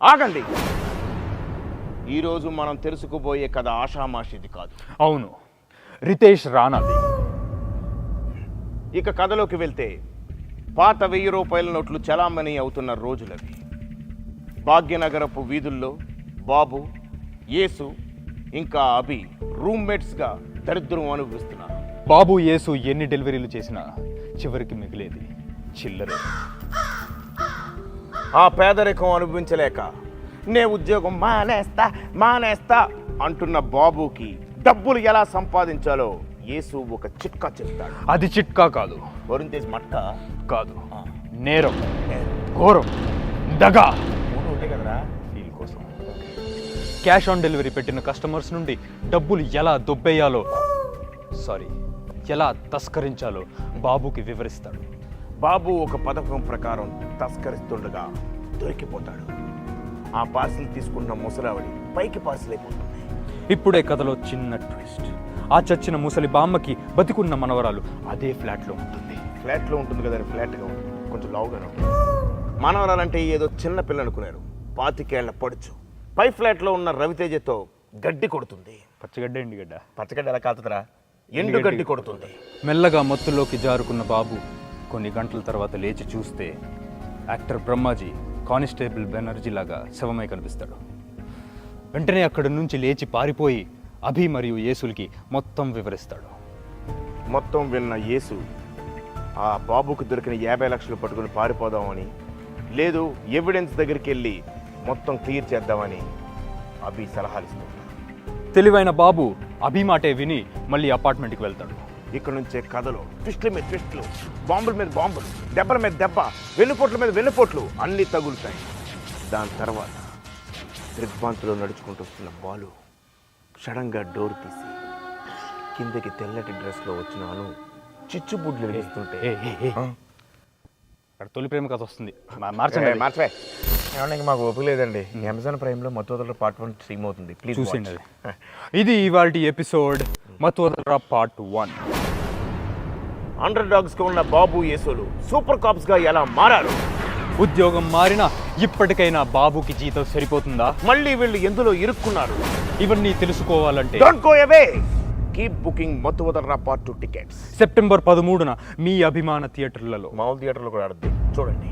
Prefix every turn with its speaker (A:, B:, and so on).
A: ఆగండి. ఈరోజు మనం తెలుసుకుపోయే కథ ఆషామాషిది కాదు.
B: అవును, రితేష్ రానాది.
A: ఇక కథలోకి వెళ్తే పాత 1000 రూపాయల నోట్లు చలామణి అవుతున్న రోజులవి. భాగ్యనగరపు వీధుల్లో బాబు, యేసు ఇంకా అభి రూమ్మేట్స్గా దరిద్రం అనుభవిస్తున్నారు.
B: బాబు యేసు ఎన్ని డెలివరీలు చేసినా చివరికి మిగిలేది చిల్లరే.
A: ఆ పేదరికం అనుభవించలేక నే ఉద్యోగం మానేస్తా అంటున్న బాబుకి డబ్బులు ఎలా సంపాదించాలో యేసు ఒక చిట్కా చెప్తాడు.
B: అది చిట్కా కాదు,
A: వరుణ్ తేజ్ మట్కా
B: కాదు, నేరం, ఘోరం, దగా.
A: ఉంటాయి కదరా
B: వీళ్ళ కోసం క్యాష్ ఆన్ డెలివరీ పెట్టిన కస్టమర్స్ నుండి డబ్బులు ఎలా దొబ్బేయాలో, ఎలా తస్కరించాలో బాబుకి వివరిస్తాడు.
A: బాబు ఒక పథకం ప్రకారం తస్కరిస్తుండగా దొరికిపోతాడు. ఆ పార్సిల్ తీసుకున్న ముసలావిడి పైకి పార్సిల్ అయిపోతుంది.
B: ఇప్పుడే కథలో చిన్న ట్విస్ట్. ఆ చచ్చిన ముసలి బామ్మకి బతికున్న మనవరాలు అదే ఫ్లాట్లో ఉంటుంది.
A: ఫ్లాట్లో ఉంటుంది కదా, ఫ్లాట్గా ఉంటుంది, కొంచెం లావుగానే ఉంటుంది. మనవరాలంటే ఏదో చిన్న పిల్ల అనుకున్నారు. 25 ఏళ్ల పడుచు పై ఫ్లాట్లో ఉన్న రవితేజతో గడ్డి కొడుతుంది.
B: పచ్చగడ్డ ఎండుగడ్డ?
A: పచ్చగడ్డి ఎలా కాలుతుందిరా, ఎండు గడ్డి కొడుతుంది.
B: మెల్లగా మత్తులోకి జారుకున్న బాబు కొన్ని గంటల తర్వాత లేచి చూస్తే యాక్టర్ బ్రహ్మాజీ కానిస్టేబుల్ బెనర్జీ లాగా శవమై కనిపిస్తాడు. వెంటనే అక్కడి నుంచి లేచి పారిపోయి అభి మరియు యేసులకి మొత్తం వివరిస్తాడు.
A: మొత్తం విన్న యేసు ఆ బాబుకు దొరికిన 50 లక్షలు పట్టుకుని పారిపోదామని, లేదు ఎవిడెన్స్ దగ్గరికి వెళ్ళి మొత్తం క్లియర్ చేద్దామని అభి సలహాలు ఇస్తాడు.
B: తెలివైన బాబు అభి మాటే విని మళ్ళీ అపార్ట్మెంట్కి వెళ్తాడు.
A: ఇక్కడ నుంచే కథలో ట్విస్టుల మీద ట్విస్టులు, బాంబుల మీద బాంబులు, దెబ్బల మీద దెబ్బ, వెన్నుపోట్ల మీద వెన్నుపోట్లు అన్నీ తగులుతాయి. దాని తర్వాత దిగ్భ్రాంతిలో నడుచుకుంటూ వస్తున్న బాలు సడన్గా డోర్ తీసి కిందకి తెల్లటి డ్రెస్లో వచ్చినాను చిచ్చుబుడ్లు వేస్తుంటే
B: అక్కడ తొలి ప్రేమ కథ వస్తుంది. మార్చే
A: మాకు ఓపిక లేదండి. అమెజాన్ ప్రైమ్లో మత్తోదర పార్ట్ 1 స్ట్రీమ్ అవుతుంది, ప్లీజ్
B: చూసింది. ఇది ఇవాల్టి ఎపిసోడ్ మత్తోదర పార్ట్ 1.
A: అండర్ డాగ్స్గా ఉన్న బాబు యేసులు సూపర్ కాప్స్గా ఎలా మారారు?
B: ఉద్యోగం మారినా ఇప్పటికైనా బాబుకి జీతం సరిపోతుందా?
A: మళ్ళీ వీళ్ళు ఎందులో ఇరుక్కున్నారు?
B: ఇవన్నీ తెలుసుకోవాలంటే
A: don't go away. Keep booking మత్తోదర పార్ట్ 2 టికెట్స్.
B: సెప్టెంబర్ 13న మీ అభిమాన థియేటర్లలో.
A: మామూలు థియేటర్లో కూడా ఆడద్దు, చూడండి.